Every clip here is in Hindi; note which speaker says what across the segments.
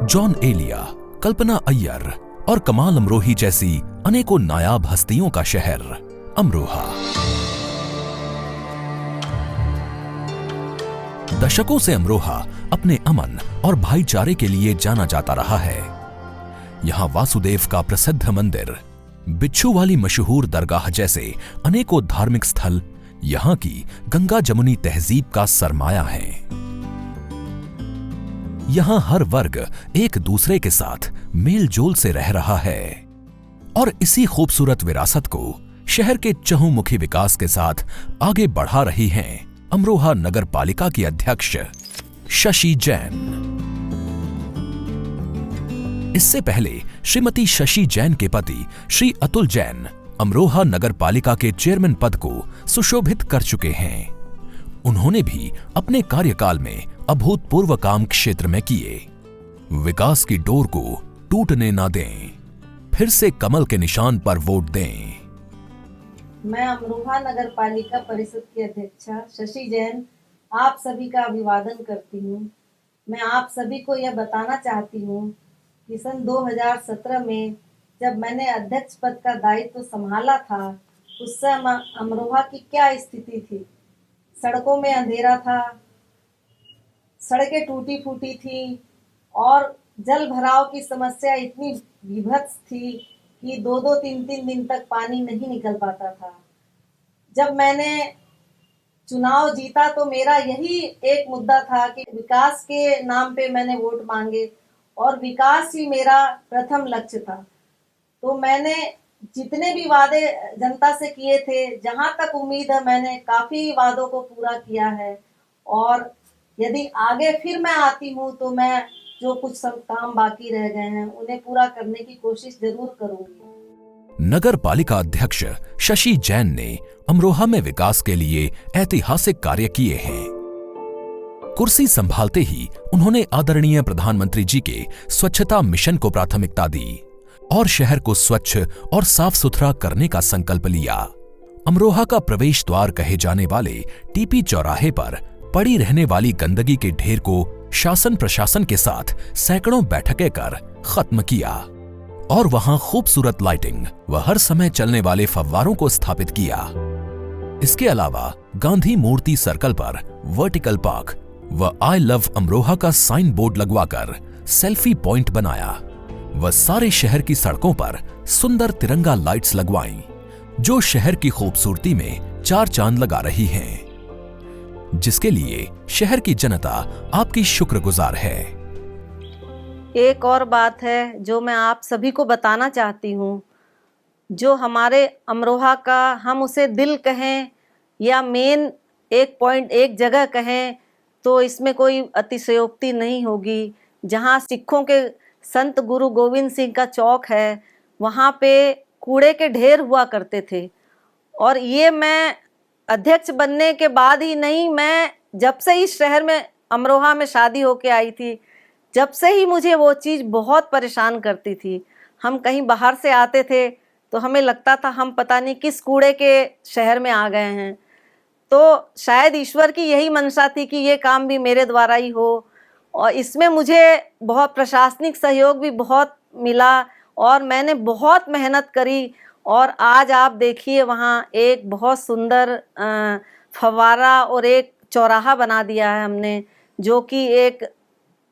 Speaker 1: जॉन एलिया, कल्पना अय्यर और कमाल अमरोही जैसी अनेकों नायाब हस्तियों का शहर अमरोहा दशकों से अमरोहा अपने अमन और भाईचारे के लिए जाना जाता रहा है। यहाँ वासुदेव का प्रसिद्ध मंदिर, बिच्छू वाली मशहूर दरगाह जैसे अनेकों धार्मिक स्थल यहाँ की गंगा जमुनी तहजीब का सरमाया है। यहाँ हर वर्ग एक दूसरे के साथ मेल जोल से रह रहा है और इसी खूबसूरत विरासत को शहर के चहुमुखी विकास के साथ आगे बढ़ा रही हैं अमरोहा नगर पालिका की अध्यक्ष शशि जैन। इससे पहले श्रीमती शशि जैन के पति श्री अतुल जैन अमरोहा नगर पालिका के चेयरमैन पद को सुशोभित कर चुके हैं। उन्होंने भी अपने कार्यकाल में अभूतपूर्व काम क्षेत्र में किए। विकास की डोर को टूटने ना दें, फिर से कमल के निशान पर वोट दें।
Speaker 2: मैं अमरोहा नगर पालिका परिषद की अध्यक्षा शशि जैन आप सभी का अभिवादन करती हूँ। मैं आप सभी को यह बताना चाहती हूँ कि सन 2017 में जब मैंने अध्यक्ष पद का दायित्व संभाला था, उस समय अमरोहा की क्या स्थिति थी। सड़कों में अंधेरा था, सड़कें टूटी फूटी थी और जल भराव की समस्या इतनी विभत्स थी कि 2-2, 3-3 दिन तक पानी नहीं निकल पाता था। जब मैंने चुनाव जीता तो मेरा यही एक मुद्दा था कि विकास के नाम पे मैंने वोट मांगे और विकास ही मेरा प्रथम लक्ष्य था। तो मैंने जितने भी वादे जनता से किए थे, जहां तक उम्मीद है मैंने काफी वादों को पूरा किया है और यदि आगे फिर मैं आती हूँ तो मैं जो कुछ सब काम बाकी रह गए हैं उन्हें पूरा करने की कोशिश जरूर करूंगी।
Speaker 1: नगर पालिका अध्यक्ष शशि जैन ने अमरोहा में विकास के लिए ऐतिहासिक कार्य किए हैं। कुर्सी संभालते ही उन्होंने आदरणीय प्रधानमंत्री जी के स्वच्छता मिशन को प्राथमिकता दी और शहर को स्वच्छ और साफ सुथरा करने का संकल्प लिया। अमरोहा का प्रवेश द्वार कहे जाने वाले टीपी चौराहे पर पड़ी रहने वाली गंदगी के ढेर को शासन प्रशासन के साथ सैकड़ों बैठकें कर खत्म किया और वहां खूबसूरत लाइटिंग व हर समय चलने वाले फव्वारों को स्थापित किया। इसके अलावा गांधी मूर्ति सर्कल पर वर्टिकल पार्क व आई लव अमरोहा का साइन बोर्ड लगवाकर सेल्फी पॉइंट बनाया व सारे शहर की सड़कों पर सुंदर तिरंगा लाइट्स लगवाईं, जो शहर की खूबसूरती में चार चांद लगा रही हैं, जिसके लिए शहर की जनता आपकी शुक्रगुजार है।
Speaker 2: एक और बात है जो मैं आप सभी को बताना चाहती हूँ, जो हमारे अमरोहा का हम उसे दिल कहें या मेन एक पॉइंट एक जगह कहें तो इसमें कोई अतिशयोक्ति नहीं होगी। जहाँ सिखों के संत गुरु गोविंद सिंह का चौक है, वहाँ पे कूड़े के ढेर हुआ करते थे और ये मैं अध्यक्ष बनने के बाद ही नहीं, मैं जब से इस शहर में अमरोहा में शादी होके आई थी, जब से ही मुझे वो चीज़ बहुत परेशान करती थी। हम कहीं बाहर से आते थे तो हमें लगता था हम पता नहीं किस कूड़े के शहर में आ गए हैं। तो शायद ईश्वर की यही मंशा थी कि ये काम भी मेरे द्वारा ही हो और इसमें मुझे बहुत प्रशासनिक सहयोग भी बहुत मिला और मैंने बहुत मेहनत करी और आज आप देखिए वहाँ एक बहुत सुंदर फव्वारा और एक चौराहा बना दिया है हमने, जो कि एक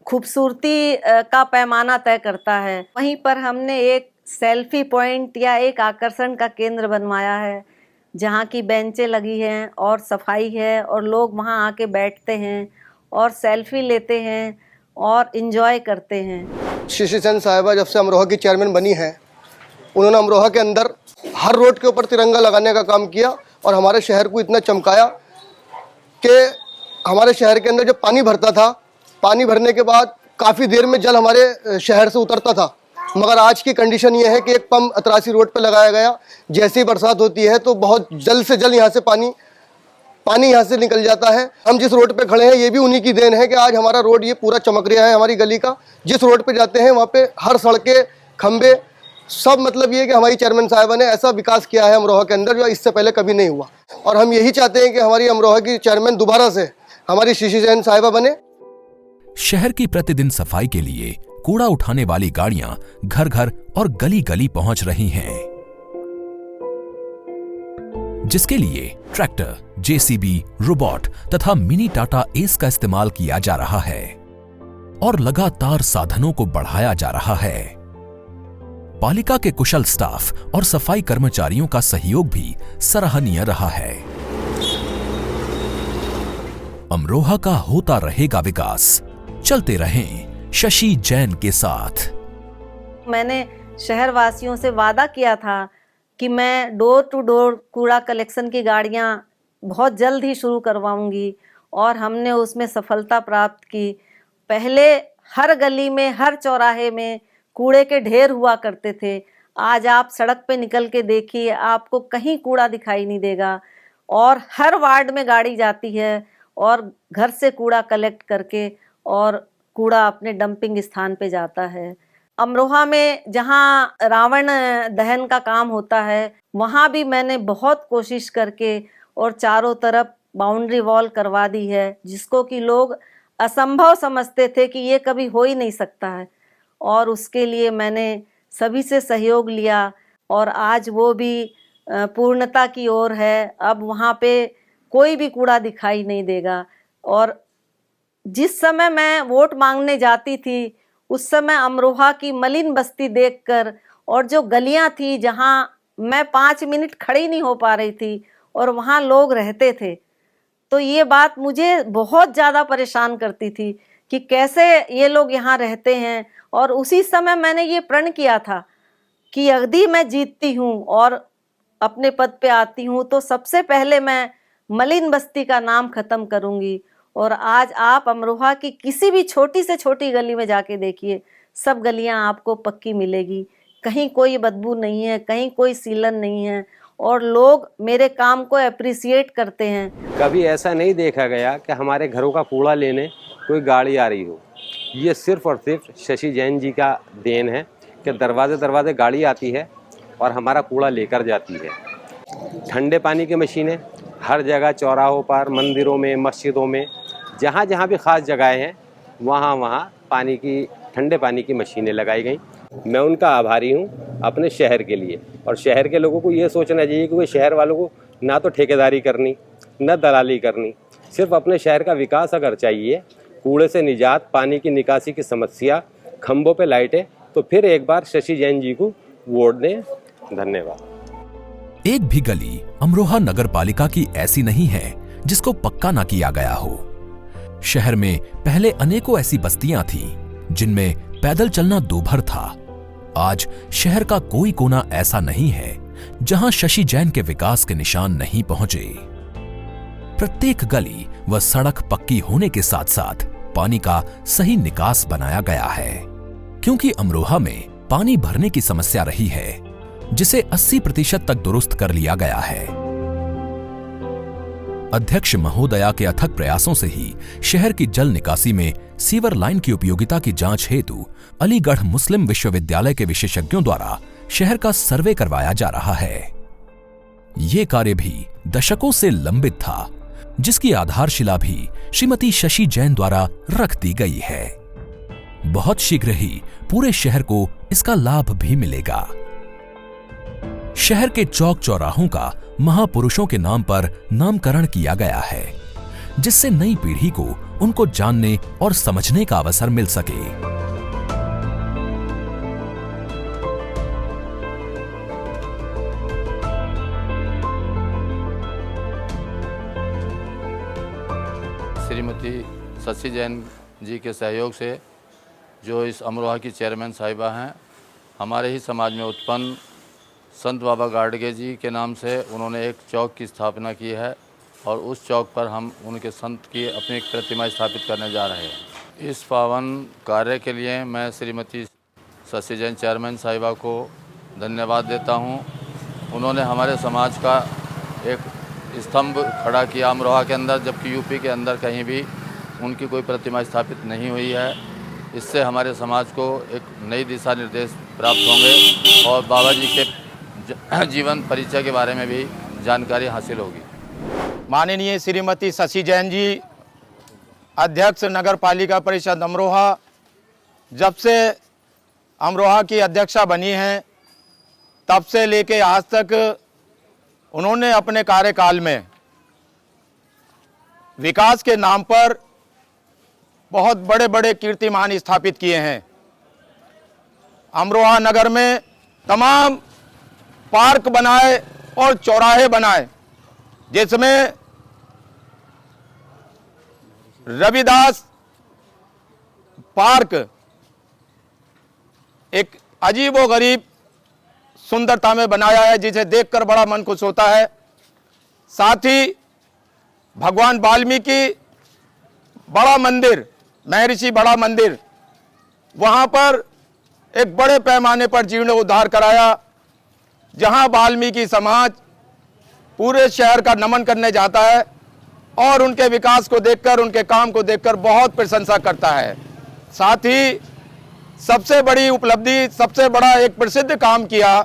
Speaker 2: खूबसूरती का पैमाना तय करता है। वहीं पर हमने एक सेल्फी पॉइंट या एक आकर्षण का केंद्र बनवाया है, जहाँ की बेंचें लगी हैं और सफाई है और लोग वहाँ आके बैठते हैं और सेल्फी लेते हैं और एंजॉय करते हैं।
Speaker 3: शशि जैन साहिबा जब से अमरोहा की चेयरमैन बनी है, उन्होंने अमरोहा के अंदर हर रोड के ऊपर तिरंगा लगाने का काम किया और हमारे शहर को इतना चमकाया कि हमारे शहर के अंदर जब पानी भरता था, पानी भरने के बाद काफ़ी देर में जल हमारे शहर से उतरता था, मगर आज की कंडीशन ये है कि एक पंप अतरासी रोड पर लगाया गया। जैसे ही बरसात होती है तो बहुत जल्द से जल्द यहाँ से पानी यहाँ से निकल जाता है। हम जिस रोड पे खड़े हैं ये भी उन्हीं की देन है कि आज हमारा रोड ये पूरा चमक रहा है। हमारी गली का जिस रोड पे जाते हैं वहाँ पे हर सड़कें, खंबे सब, मतलब ये कि हमारी चेयरमैन साहिबा ने ऐसा विकास किया है अमरोहा के अंदर जो इससे पहले कभी नहीं हुआ। और हम यही चाहते हैं कि हमारी अमरोहा की चेयरमैन दोबारा से हमारी शशि जैन साहिबा बने।
Speaker 1: शहर की प्रतिदिन सफाई के लिए कूड़ा उठाने वाली गाड़ियां घर घर और गली गली पहुंच रही हैं, जिसके लिए ट्रैक्टर, जेसीबी, रोबोट तथा मिनी टाटा एस का इस्तेमाल किया जा रहा है और लगातार साधनों को बढ़ाया जा रहा है। पालिका के कुशल स्टाफ और सफाई कर्मचारियों का सहयोग भी सराहनीय रहा है। अमरोहा का होता रहेगा विकास। चलते रहें शशि जैन के साथ।
Speaker 2: मैंने शहर वासियों से वादा किया था कि मैं डोर टू डोर कूड़ा कलेक्शन की गाड़ियां बहुत जल्द ही शुरू करवाऊंगी और हमने उसमें सफलता प्राप्त की। पहले हर गली में, हर चौराहे में कूड़े के ढेर हुआ करते थे। आज आप सड़क पे निकल के देखिए, आपको कहीं कूड़ा दिखाई नहीं देगा और हर वार्ड में गाड़ी जाती है और घर से कूड़ा कलेक्ट करके और कूड़ा अपने डंपिंग स्थान पे जाता है। अमरोहा में जहाँ रावण दहन का काम होता है, वहाँ भी मैंने बहुत कोशिश करके और चारों तरफ बाउंड्री वॉल करवा दी है, जिसको कि लोग असंभव समझते थे कि ये कभी हो ही नहीं सकता है। और उसके लिए मैंने सभी से सहयोग लिया और आज वो भी पूर्णता की ओर है। अब वहाँ पे कोई भी कूड़ा दिखाई नहीं देगा। और जिस समय मैं वोट मांगने जाती थी, उस समय अमरोहा की मलिन बस्ती देखकर और जो गलियां थी जहां मैं 5 मिनट खड़ी नहीं हो पा रही थी और वहां लोग रहते थे, तो ये बात मुझे बहुत ज़्यादा परेशान करती थी कि कैसे ये लोग यहाँ रहते हैं। और उसी समय मैंने ये प्रण किया था कि यदि मैं जीतती हूँ और अपने पद पे आती हूँ तो सबसे पहले मैं मलिन बस्ती का नाम खत्म करूँगी। और आज आप अमरोहा की किसी भी छोटी से छोटी गली में जाके देखिए, सब गलियां आपको पक्की मिलेगी। कहीं कोई बदबू नहीं है, कहीं कोई सीलन नहीं है और लोग मेरे काम को अप्रिसिएट करते हैं।
Speaker 4: कभी ऐसा नहीं देखा गया कि हमारे घरों का कूड़ा लेने कोई गाड़ी आ रही हो। ये सिर्फ और सिर्फ शशि जैन जी का देन है कि दरवाजे दरवाजे गाड़ी आती है और हमारा कूड़ा लेकर जाती है। ठंडे पानी की मशीनें हर जगह, चौराहों पर, मंदिरों में, मस्जिदों में, जहाँ जहाँ भी ख़ास जगहें हैं वहाँ वहाँ ठंडे पानी की मशीनें लगाई गई। मैं उनका आभारी हूँ अपने शहर के लिए। और शहर के लोगों को ये सोचना चाहिए कि शहर वालों को ना तो ठेकेदारी करनी, न दलाली करनी, सिर्फ अपने शहर का विकास अगर चाहिए, कूड़े से निजात, पानी की निकासी की समस्या, खंभों पे लाइटें, तो फिर एक बार शशि जैन जी को वोट दें। धन्यवाद।
Speaker 1: एक भी गली अमरोहा नगर पालिका की ऐसी नहीं है जिसको पक्का ना किया गया हो। शहर में पहले अनेकों ऐसी बस्तियां थीं जिनमें पैदल चलना दूभर था। आज शहर का कोई कोना ऐसा नहीं है जहां शशि जैन के विकास के निशान नहीं पहुंचे। प्रत्येक गली व सड़क पक्की होने के साथ साथ पानी का सही निकास बनाया गया है, क्योंकि अमरोहा में पानी भरने की समस्या रही है, जिसे 80% तक दुरुस्त कर लिया गया है। अध्यक्ष महोदया के अथक प्रयासों से ही शहर की जल निकासी में सीवर लाइन की उपयोगिता की जांच हेतु अलीगढ़ मुस्लिम विश्वविद्यालय के विशेषज्ञों द्वारा शहर का सर्वे करवाया जा रहा है। ये कार्य भी दशकों से लंबित था, जिसकी आधारशिला भी श्रीमती शशि जैन द्वारा रख दी गई है। बहुत शीघ्र ही पूरे शहर को इसका लाभ भी मिलेगा। शहर के चौक चौराहों का महापुरुषों के नाम पर नामकरण किया गया है, जिससे नई पीढ़ी को उनको जानने और समझने का अवसर मिल सके।
Speaker 5: श्रीमती शशि जैन जी के सहयोग से जो इस अमरोहा की चेयरमैन साहिबा हैं, हमारे ही समाज में उत्पन्न संत बाबा गाडगे जी के नाम से उन्होंने एक चौक की स्थापना की है और उस चौक पर हम उनके संत की अपनी एक प्रतिमा स्थापित करने जा रहे हैं। इस पावन कार्य के लिए मैं श्रीमती शशि जैन चेयरमैन साहिबा को धन्यवाद देता हूं। उन्होंने हमारे समाज का एक स्तंभ खड़ा किया अमरोहा के अंदर, जबकि यूपी के अंदर कहीं भी उनकी कोई प्रतिमा स्थापित नहीं हुई है। इससे हमारे समाज को एक नई दिशा निर्देश प्राप्त होंगे और बाबा जी के जीवन परिचय के बारे में भी जानकारी हासिल होगी।
Speaker 6: माननीय श्रीमती शशि जैन जी, अध्यक्ष नगर पालिका परिषद अमरोहा, जब से अमरोहा की अध्यक्षा बनी हैं तब से लेके आज तक उन्होंने अपने कार्यकाल में विकास के नाम पर बहुत बड़े बड़े कीर्तिमान स्थापित किए हैं। अमरोहा नगर में तमाम पार्क बनाए और चौराहे बनाए, जिसमें रविदास पार्क एक अजीबोगरीब सुंदरता में बनाया है, जिसे देखकर बड़ा मन खुश होता है। साथ ही भगवान वाल्मीकि बड़ा मंदिर, महर्षि बड़ा मंदिर, वहाँ पर एक बड़े पैमाने पर जीर्णोद्धार कराया, जहाँ वाल्मीकि समाज पूरे शहर का नमन करने जाता है और उनके विकास को देखकर, उनके काम को देखकर बहुत प्रशंसा करता है। साथ ही सबसे बड़ी उपलब्धि, सबसे बड़ा एक प्रसिद्ध काम किया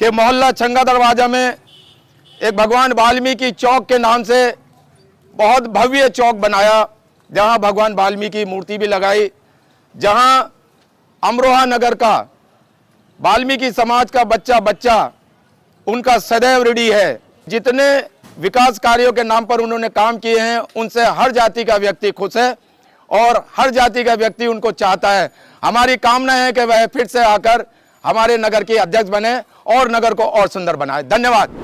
Speaker 6: कि मोहल्ला छंगा दरवाजा में एक भगवान वाल्मीकि चौक के नाम से बहुत भव्य चौक बनाया, जहां भगवान वाल्मीकि की मूर्ति भी लगाई, जहां अमरोहा नगर का वाल्मीकि समाज का बच्चा बच्चा उनका सदैव ऋणी है। जितने विकास कार्यों के नाम पर उन्होंने काम किए हैं, उनसे हर जाति का व्यक्ति खुश है और हर जाति का व्यक्ति उनको चाहता है। हमारी कामना है कि वह फिर से आकर हमारे नगर के अध्यक्ष बने और नगर को और सुंदर बनाए। धन्यवाद।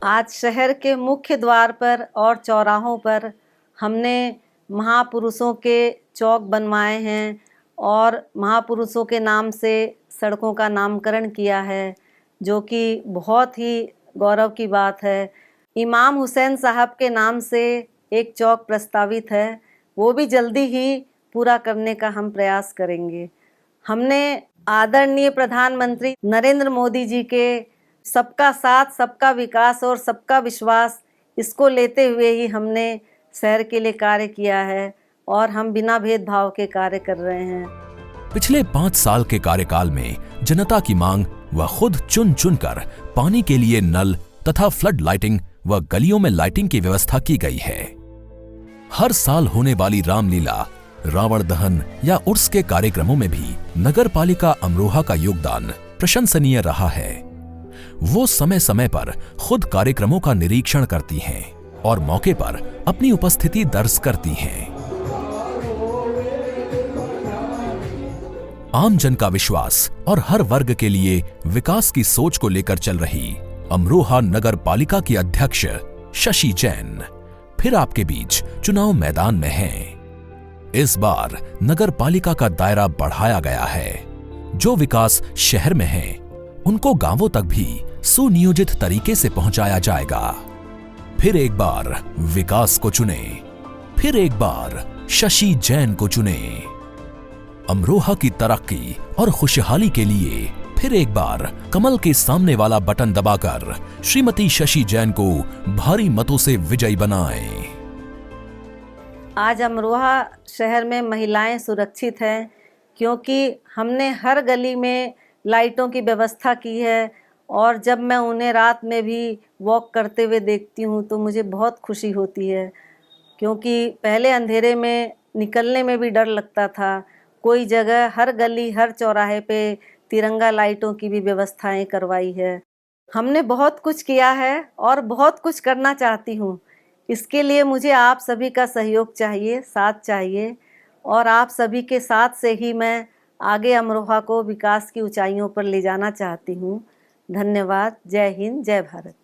Speaker 2: आज शहर के मुख्य द्वार पर और चौराहों पर हमने महापुरुषों के चौक बनवाए हैं और महापुरुषों के नाम से सड़कों का नामकरण किया है, जो कि बहुत ही गौरव की बात है। इमाम हुसैन साहब के नाम से एक चौक प्रस्तावित है, वो भी जल्दी ही पूरा करने का हम प्रयास करेंगे। हमने आदरणीय प्रधानमंत्री नरेंद्र मोदी जी के सबका साथ, सबका विकास और सबका विश्वास, इसको लेते हुए ही हमने शहर के लिए कार्य किया है और हम बिना भेदभाव के कार्य कर रहे हैं।
Speaker 1: पिछले 5 साल के कार्यकाल में जनता की मांग व खुद चुन चुन कर पानी के लिए नल तथा फ्लड लाइटिंग व गलियों में लाइटिंग की व्यवस्था की गई है। हर साल होने वाली रामलीला, रावण दहन या उर्स के कार्यक्रमों में भी नगर पालिका अमरोहा का योगदान प्रशंसनीय रहा है। वो समय समय पर खुद कार्यक्रमों का निरीक्षण करती हैं और मौके पर अपनी उपस्थिति दर्ज करती हैं। आम जन का विश्वास और हर वर्ग के लिए विकास की सोच को लेकर चल रही अमरोहा नगर पालिका की अध्यक्ष शशि जैन फिर आपके बीच चुनाव मैदान में हैं। इस बार नगर पालिका का दायरा बढ़ाया गया है। जो विकास शहर में है, उनको गांवों तक भी सुनियोजित तरीके से पहुंचाया जाएगा। फिर एक बार विकास को चुने, फिर एक बार शशि जैन को चुने। अमरोहा की तरक्की और खुशहाली के लिए फिर एक बार कमल के सामने वाला बटन दबाकर श्रीमती शशि जैन को भारी मतों से विजयी बनाएं।
Speaker 2: आज अमरोहा शहर में महिलाएं सुरक्षित हैं, क्योंकि हमने हर गली में लाइटों की व्यवस्था की है और जब मैं उन्हें रात में भी वॉक करते हुए देखती हूँ तो मुझे बहुत खुशी होती है, क्योंकि पहले अंधेरे में निकलने में भी डर लगता था। कोई जगह, हर गली, हर चौराहे पे तिरंगा लाइटों की भी व्यवस्थाएं करवाई है। हमने बहुत कुछ किया है और बहुत कुछ करना चाहती हूँ। इसके लिए मुझे आप सभी का सहयोग चाहिए, साथ चाहिए, और आप सभी के साथ से ही मैं आगे अमरोहा को विकास की ऊंचाइयों पर ले जाना चाहती हूँ। धन्यवाद। जय हिंद, जय भारत।